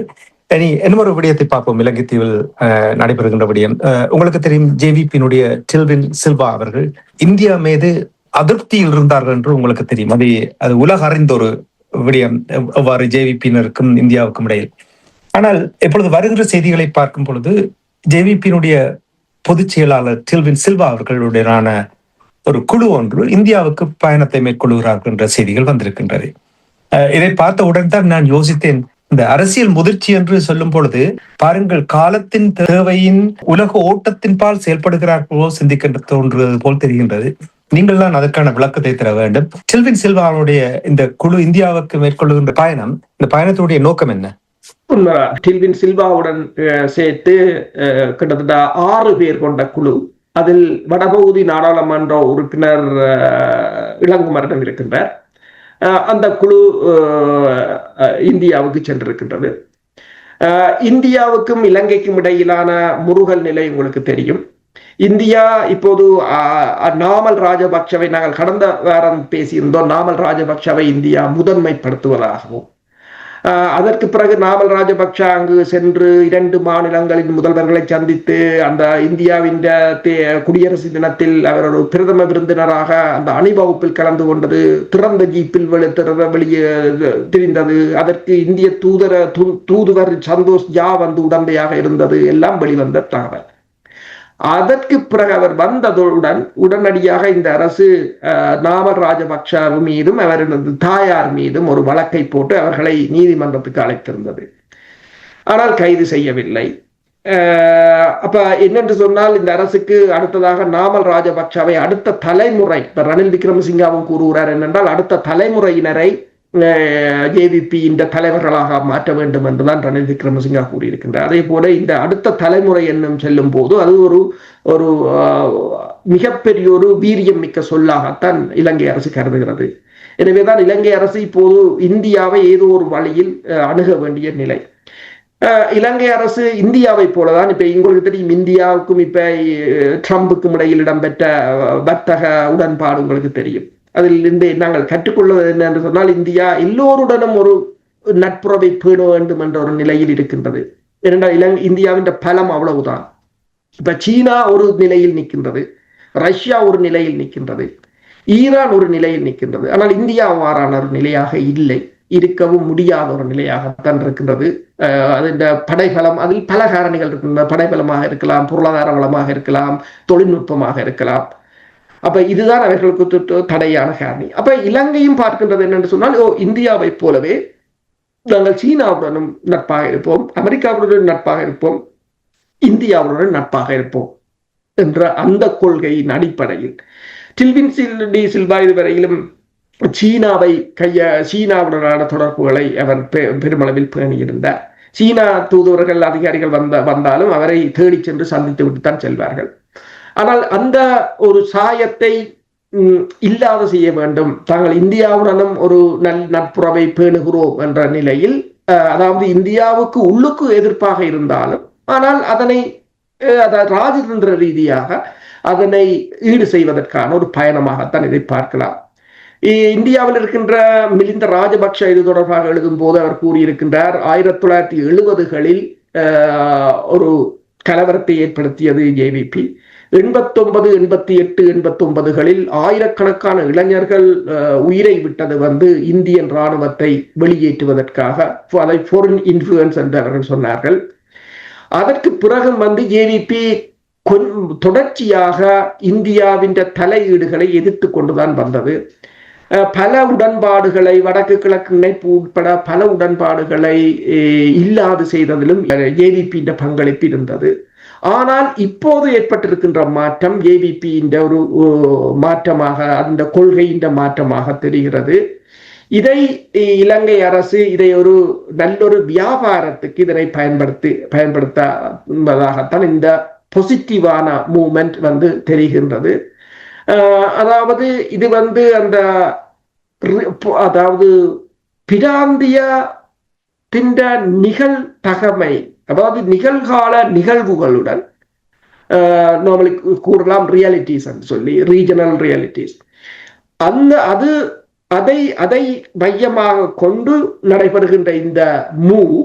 இனி இன்னொரு விடயத்தை பார்ப்போம். இலங்கை தீவில் நடைபெறுகின்ற விடயம் உங்களுக்கு தெரியும். ஜேவிபியினுடைய டில்வின் சில்வா அவர்கள் இந்தியா மீது அதிருப்தியில் இருந்தார்கள் என்று உங்களுக்கு தெரியும். அது உலக அறிந்த ஒரு விடயம், எவ்வாறு ஜேவிபியினருக்கும் இந்தியாவுக்கும் இடையில். ஆனால் இப்பொழுது வருகின்ற செய்திகளை பார்க்கும் பொழுது ஜேவிபியினுடைய பொதுச் செயலாளர் டில்வின் சில்வா அவர்களுடனான ஒரு குழு ஒன்று இந்தியாவுக்கு பயணத்தை மேற்கொள்கிறார்கள் என்ற செய்திகள் வந்திருக்கின்றது. இதை பார்த்தவுடன் தான் நான் யோசித்தேன், இந்த அரசியல் முதிர்ச்சி என்று சொல்லும் பொழுது பாருங்கள், காலத்தின் தேவையின் உலக ஓட்டத்தின் பால் செயல்படுகிறார்களோ சிந்திக்கின்ற தோன்றுவது போல் தெரிகின்றது. நீங்கள் தான் அதற்கான விளக்கத்தை தர வேண்டும். டில்வின் சில்வாவுடைய இந்த குழு இந்தியாவுக்கு மேற்கொள்ளுகின்ற பயணம், இந்த பயணத்துடைய நோக்கம் என்ன? டில்வின் சில்வாவுடன் சேர்த்து கிட்டத்தட்ட 6 பேர் கொண்ட குழு. அதில் வடபகுதி நாடாளுமன்ற உறுப்பினர் இளங்குமரன் இருக்கின்றார். அந்த குழு இந்தியாவுக்கு சென்றிருக்கின்றது. இந்தியாவுக்கும் இலங்கைக்கும் இடையிலான முருகல் நிலை உங்களுக்கு தெரியும். இந்தியா இப்போது நாமல் ராஜபக்சவை, நாங்கள் கடந்த வாரம் பேசியிருந்தோம், நாமல் ராஜபக்சவை இந்தியா முதன்மைப்படுத்துவதாகவும், அதற்கு பிறகு நாமல் ராஜபக்ச அங்கு சென்று 2 மாநிலங்களின் முதல்வர்களை சந்தித்து அந்த இந்தியாவின் குடியரசு தினத்தில் அவர் ஒரு பிரதம விருந்தினராக அந்த அணிவகுப்பில் கலந்து கொண்டது, திறந்த ஜீப்பில் வெளியே தெரிந்தது. அதற்கு இந்திய தூதுவர் சந்தோஷ் ஜா வந்து உடந்தையாக இருந்தது, எல்லாம் வெளிவந்த தகவல். அதற்கு பிறகு அவர் வந்ததுடன் உடனடியாக இந்த அரசு நாமல் ராஜபக்ச மீதும் அவரது தாயார் மீதும் ஒரு வழக்கை போட்டு அவர்களை நீதிமன்றத்துக்கு அழைத்திருந்தது. ஆனால் கைது செய்யவில்லை. அப்ப என்னென்று சொன்னால், இந்த அரசுக்கு அடுத்ததாக நாமல் ராஜபக்சவை அடுத்த தலைமுறை, இப்ப ரணில் விக்ரமசிங்காவும் கூறுகிறார் என்னென்றால், அடுத்த தலைமுறையினரை ஜேவிபி இந்த தலைவர்களாக மாற்ற வேண்டும் என்றுதான் ரணில் விக்ரமசிங்கா கூறியிருக்கின்றார். அதே போல இந்த அடுத்த தலைமுறை என்னும் செல்லும் போது அது ஒரு மிகப்பெரிய ஒரு வீரியம் மிக்க சொல்லாகத்தான் இலங்கை அரசு கருதுகிறது. எனவேதான் இலங்கை அரசு இப்போது இந்தியாவை ஏதோ ஒரு வழியில் அணுக வேண்டிய நிலை. இலங்கை அரசு இந்தியாவை போலதான் இப்ப உங்களுக்கு தெரியும், இந்தியாவுக்கும் இப்ப ட்ரம்புக்கும் இடையில் இடம்பெற்ற வர்த்தக உடன்பாடு உங்களுக்கு தெரியும். அதில் இருந்து நாங்கள் கற்றுக்கொள்வது என்ன என்று சொன்னால், இந்தியா எல்லோருடனும் ஒரு நட்புறவை பேண வேண்டும் என்ற ஒரு நிலையில் இருக்கின்றது. ஏனென்றால் இந்தியாவின் பலம் அவ்வளவுதான். இப்ப சீனா ஒரு நிலையில் நிற்கின்றது, ரஷ்யா ஒரு நிலையில் நிற்கின்றது, ஈரான் ஒரு நிலையில் நிற்கின்றது. ஆனால் இந்தியா அவ்வாறான ஒரு நிலையாக இல்லை, இருக்கவும் முடியாத ஒரு நிலையாகத்தான் இருக்கின்றது. அது இந்த படைபலம், அதில் பல காரணிகள் இருக்கின்றன. படைபலமாக இருக்கலாம், பொருளாதார வளமாக இருக்கலாம், தொழில்நுட்பமாக இருக்கலாம். அப்ப இதுதான் அவர்களுக்கு தடையான காரணி. அப்ப இலங்கையும் பார்க்கின்றது என்னென்று சொன்னால், இந்தியாவை போலவே நாங்கள் சீனாவுடனும் நட்பாக இருப்போம், அமெரிக்காவுடன் நட்பாக இருப்போம், இந்தியாவுடன் நட்பாக இருப்போம் என்ற அந்த கொள்கையின் அடிப்படையில் டில்வின் டி சில்வா இதுவரையிலும் சீனாவுடனான தொடர்புகளை அவர் பெருமளவில் பேணியிருந்தார். சீனா தூதுவர்கள் அதிகாரிகள் வந்தாலும் அவரை தேடி சென்று சந்தித்து விட்டுத்தான் செல்வார்கள். ஆனால் அந்த ஒரு சாயத்தை இல்லாத செய்ய வேண்டும், தாங்கள் இந்தியாவுடனும் ஒரு நட்புறவை பேணுகிறோம் என்ற நிலையில், அதாவது இந்தியாவுக்கு உள்ளுக்கு எதிர்ப்பாக இருந்தாலும் ஆனால் அதனை ராஜதந்திர ரீதியாக அதனை ஈடு செய்வதற்கான ஒரு பயணமாகத்தான் இதை பார்க்கலாம். இந்தியாவில் இருக்கின்ற மிலிந்த ராஜபக்ஷ இது தொடர்பாக எழுதும் போது அவர் கூறியிருக்கின்றார், 1970களில் ஒரு கலவரத்தை ஏற்படுத்தியது ஜேவிபி. 89, 88, 89களில் ஆயிரக்கணக்கான இளைஞர்கள் உயிரை விட்டது இந்தியன் இராணுவத்தை வெளியேற்றுவதற்காக, அதை ஃபாரின் இன்ஃப்ளூயன்ஸ் என்று அவர்கள் சொன்னார்கள். அதற்கு பிறகு ஜேவிபி தொடர்ச்சியாக இந்தியாவின் தலையீடுகளை எதிர்த்து கொண்டுதான் வந்தது. பல உடன்பாடுகளை, வடக்கு கிழக்கு இணைப்பு உட்பட பல உடன்பாடுகளை இல்லாது செய்ததிலும் ஜேவிபியின் பங்களிப்பு இருந்தது. ஆனால் இப்போது ஏற்பட்டிருக்கின்ற மாற்றம் ஜேவிபியின் ஒரு மாற்றமாக, அந்த கொள்கையின் மாற்றமாக தெரிகிறது. இதை இலங்கை அரசு இதை ஒரு நல்லொரு வியாபாரத்துக்கு இதனை பயன்படுத்துவதாகத்தான் இந்த பாசிட்டிவான மூவ்மெண்ட் தெரிகின்றது. அதாவது இது அந்த அதாவது பிராந்தியத்தின் நிகழ்தகமை, அதாவது நிகழ்கால நிகழ்வுகளுடன் நார்மலி கூறலாம் ரியாலிட்டிஸ் என்று சொல்லி, ரீஜனல் ரியாலிட்டிஸ், அதை மையமாக கொண்டு நடைபெறுகின்ற இந்த மூவ்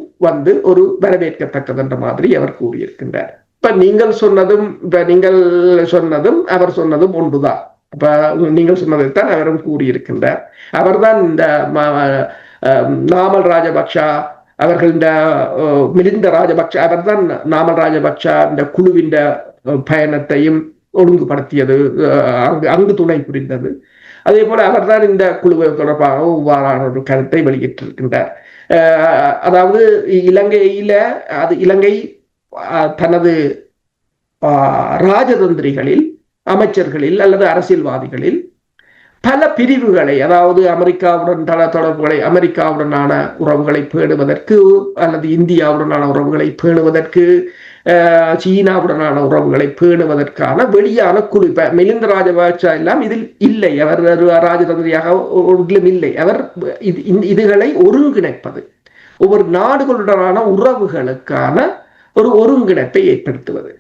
ஒரு வரவேற்கத்தக்கது என்ற மாதிரி அவர் கூறியிருக்கின்றார். இப்ப நீங்கள் சொன்னதும் அவர் சொன்னதும் ஒன்றுதான். இப்ப நீங்கள் சொன்னதைத்தான் அவரும் கூறியிருக்கின்றார். அவர்தான் இந்த நாமல் ராஜபக்ஷ அவர்கள், இந்த மிலிந்த ராஜபக்ஷ அவர்தான் நாமல் ராஜபக்ஷ இந்த குழுவின் பயணத்தையும் ஒழுங்குபடுத்தியது, அங்கு துணை புரிந்தது. அதே போல அவர்தான் இந்த குழுவை தொடர்பாக இவ்வாறான ஒரு கருத்தை வெளியிட்டிருக்கின்றார். அதாவது இலங்கை தனது ராஜதந்திரிகளில், அமைச்சர்களில் அல்லது அரசியல்வாதிகளில் பல பிரிவுகளை, அதாவது அமெரிக்காவுடன் தொடர்புகளை, அமெரிக்காவுடனான உறவுகளை பேணுவதற்கு அல்லது இந்தியாவுடனான உறவுகளை பேணுவதற்கு, சீனாவுடனான உறவுகளை பேணுவதற்கான வெளியான குழு. மிலிந்த ராஜபக்ஷ எல்லாம் இதில் இல்லை, அவர் ராஜதந்திரியாக ஒன்றிலும் இல்லை. அவர் இதுகளை ஒருங்கிணைப்பது, ஒவ்வொரு நாடுகளுடனான உறவுகளுக்கான ஒரு ஒருங்கிணைப்பை ஏற்படுத்துவது,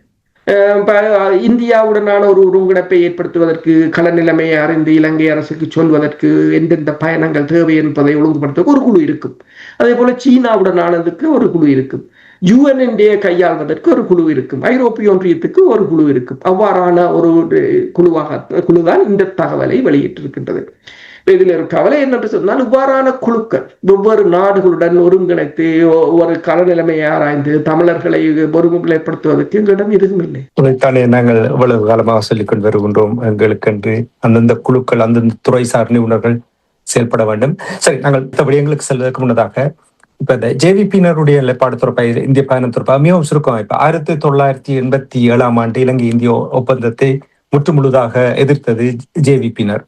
இந்தியாவுடனான ஒரு ஒருங்கிணைப்பை ஏற்படுத்துவதற்கு, கள நிலைமையை அறிந்து இலங்கை அரசுக்கு சொல்வதற்கு எந்தெந்த பயணங்கள் தேவை என்பதை ஒழுங்குபடுத்த ஒரு குழு இருக்கும். அதே போல சீனாவுடனானதுக்கு ஒரு குழு இருக்கும், யுஎன்ஏ கையாள்வதற்கு ஒரு குழு இருக்கும், ஐரோப்பிய ஒன்றியத்துக்கு ஒரு குழு இருக்கும். அவ்வாறான ஒரு குழுதான் இந்த தகவலை வெளியிட்டிருக்கின்றது. இதில் ஒரு கவலை என்னென்று சொன்னால், இவ்வாறான குழுக்கள் ஒவ்வொரு நாடுகளுடன் ஒருங்கிணைத்து ஒரு களநிலைமையை ஆராய்ந்து தமிழர்களை ஒருமுறைப்படுத்துவதற்கு எங்களிடம் எதுவும் இல்லை. இதைத்தானே நாங்கள் இவ்வளவு காலமாக சொல்லிக் கொண்டு வருகின்றோம். எங்களுக்கென்று அந்தந்த குழுக்கள், அந்தந்த துறை சார் நிபுணர்கள் செயல்பட வேண்டும். சரி, நாங்கள் இந்த விடயங்களுக்கு செல்வதற்கு முன்னதாக இப்ப இந்த ஜேவிபியினருடைய நிலைப்பாடு தொடர்பாக, இந்திய பயணம் தொடர்பாக மிகவும் சுருக்கம். இப்ப 1987 இலங்கை இந்திய ஒப்பந்தத்தை முற்றுமுழுதாக எதிர்த்தது ஜேவிபியினர்.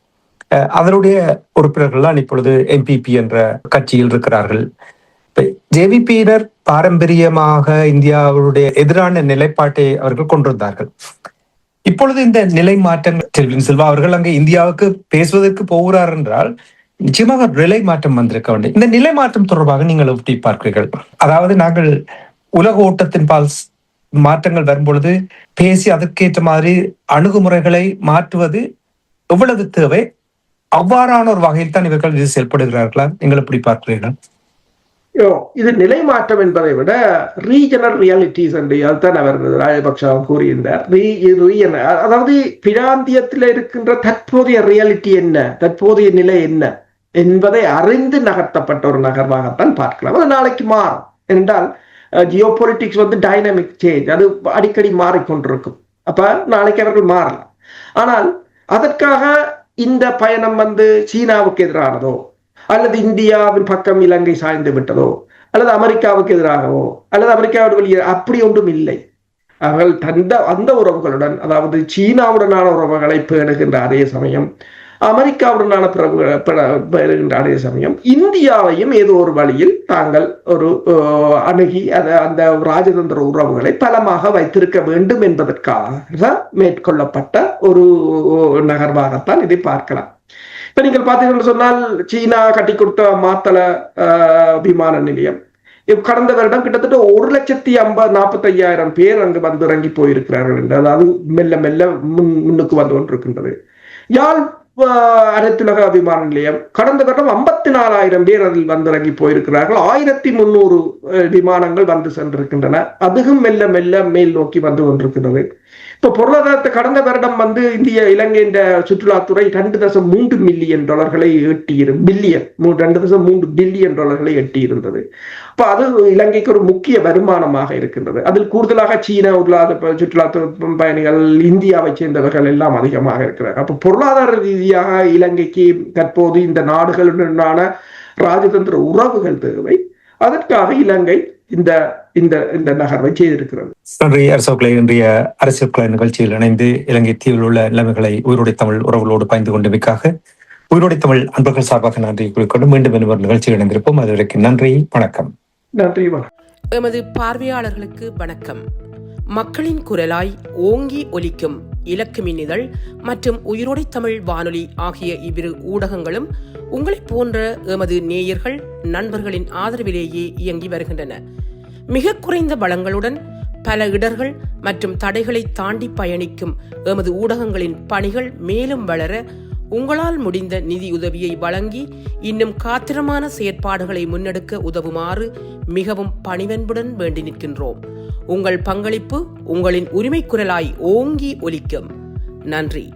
அதனுடைய உறுப்பினர்கள் தான் இப்பொழுது எம்பிபி என்ற கட்சியில் இருக்கிறார்கள். ஜேவிபியினர் பாரம்பரியமாக இந்தியாவுடைய எதிரான நிலைப்பாட்டை அவர்கள் கொண்டிருந்தார்கள். இப்பொழுது இந்த நிலை மாற்றங்கள், டில்வின் சில்வா அவர்கள் அங்கே இந்தியாவுக்கு பேசுவதற்கு போகிறார் என்றால் நிச்சயமாக நிலை மாற்றம் வந்திருக்க வேண்டும். இந்த நிலை மாற்றம் தொடர்பாக நீங்கள் எப்படி பார்க்கிறீர்கள்? அதாவது நாங்கள் உலக ஓட்டத்தின் பால் மாற்றங்கள் வரும்பொழுது பேசி அதற்கேற்ற மாதிரி அணுகுமுறைகளை மாற்றுவது எவ்வளவு தேவை, அவ்வாறான ஒரு வகையில் தான் இவர்கள் இது செயல்படுகிறார்களா? நீங்கள் எப்படி பார்க்கிறீர்கள்? இது நிலை மாற்றம் என்பதை விட ரீஜனல் ரியாலிட்டிஸ் என்று அதுதான் அவர் ராஜபக்ச கூறியிருந்தார். அதாவது பிராந்தியத்தில் இருக்கின்ற தற்போதைய ரியாலிட்டி என்ன, தற்போதைய நிலை என்ன என்பதை அறிந்து நகர்த்தப்பட்ட ஒரு நகர்வாகத்தான் பார்க்கலாம். அது நாளைக்கு மாறும் என்றால் ஜியோ பொலிட்டிக்ஸ் டைனமிக் சேஞ்ச், அது அடிக்கடி மாறிக்கொண்டிருக்கும். அப்ப நாளைக்கு அவர்கள் மாறலாம். ஆனால் அதற்காக இந்த பயணம் சீனாவுக்கு எதிரானதோ அல்லது இந்தியாவின் பக்கம் இலங்கை சாய்ந்து விட்டதோ அல்லது அமெரிக்காவுக்கு எதிராகவோ அல்லது அமெரிக்காவோட வெளியே அப்படி ஒன்றும் இல்லை. அவர்கள் அந்த உறவுகளுடன், அதாவது சீனாவுடனான உறவுகளை பேணுகின்ற அதே சமயம், அமெரிக்காவுடனான பெறுகின்ற அதே சமயம், இந்தியாவையும் ஏதோ ஒரு வழியில் தாங்கள் ஒரு அணுகி அந்த ராஜதந்திர உறவுகளை பலமாக வைத்திருக்க வேண்டும் என்பதற்காக மேற்கொள்ளப்பட்ட ஒரு நகர்வாகத்தான் இதை பார்க்கலாம். இப்ப நீங்கள் பார்த்தீங்கன்னு சொன்னால், சீனா கட்டி கொடுத்த மாத்தள விமான நிலையம் கடந்த வருடம் கிட்டத்தட்ட 1,45,000 பேர் அங்கு இறங்கி போயிருக்கிறார்கள் என்று, அதாவது மெல்ல மெல்ல முன்னுக்கு வந்து கொண்டிருக்கின்றது. யாழ் அனைத்துலக விமான நிலையம் கடந்த வருடம் 54,000 பேர் அதில் இறங்கி போயிருக்கிறார்கள். 1,300 விமானங்கள் சென்றிருக்கின்றன. அதுவும் மெல்ல மெல்ல மேல் நோக்கி வந்து கொண்டிருக்கிறது. இப்ப பொருளாதாரத்தை கடந்த வருடம் இந்திய இலங்கையின் சுற்றுலாத்துறை $2.3 மில்லியன் $2.3 பில்லியன் எட்டியிருந்தது. அப்ப அது இலங்கைக்கு ஒரு முக்கிய வருமானமாக இருக்கின்றது. அதில் கூடுதலாக சீன சுற்றுலாத்துறை பயணிகள், இந்தியாவை சேர்ந்தவர்கள் எல்லாம் அதிகமாக இருக்கிறார். அப்ப பொருளாதார ரீதியாக இலங்கைக்கு தற்போது இந்த நாடுகளுடனான ராஜதந்திர உறவுகள் தேவை. அதற்காக இலங்கை இந்த இந்த இந்த நகர்வை செய்திருக்கிறது. நன்றி அரசோக்களை. இன்றைய அரசியல் நிகழ்ச்சியில் இணைந்து இலங்கை தீவில் உள்ள நிலைமைகளை உயிரோடை தமிழ் உறவுகளோடு பயந்து கொண்டமைக்காக உயிரோடை தமிழ் அன்பர்கள் சார்பாக நன்றி கூறிக்கொண்டு மீண்டும் ஒரு நிகழ்ச்சியில் இணைந்திருப்போம். அதுவரைக்கும் நன்றி, வணக்கம். நன்றி, வணக்கம். எமது பார்வையாளர்களுக்கு வணக்கம். மக்களின் குரலாய் ஓங்கி ஒலிக்கும் இலக்கு மின்னிதழ் மற்றும் உயிரோடை தமிழ் வானொலி ஆகிய இவ்விரு ஊடகங்களும் உங்களைப் போன்ற எமது நேயர்கள், நண்பர்களின் ஆதரவிலேயே இயங்கி வருகின்றன. மிக குறைந்த வளங்களுடன் பல இடர்கள் மற்றும் தடைகளை தாண்டி பயணிக்கும் எமது ஊடகங்களின் பணிகள் மேலும் வளர உங்களால் முடிந்த நிதியுதவியை வழங்கி இன்னும் காத்திரமான செயற்பாடுகளை முன்னெடுக்க உதவுமாறு மிகவும் பணிவன்புடன் வேண்டி நிற்கின்றோம். உங்கள் பங்களிப்பு உங்களின் உரிமை குரலாய் ஓங்கி ஒலிக்கும். நன்றி.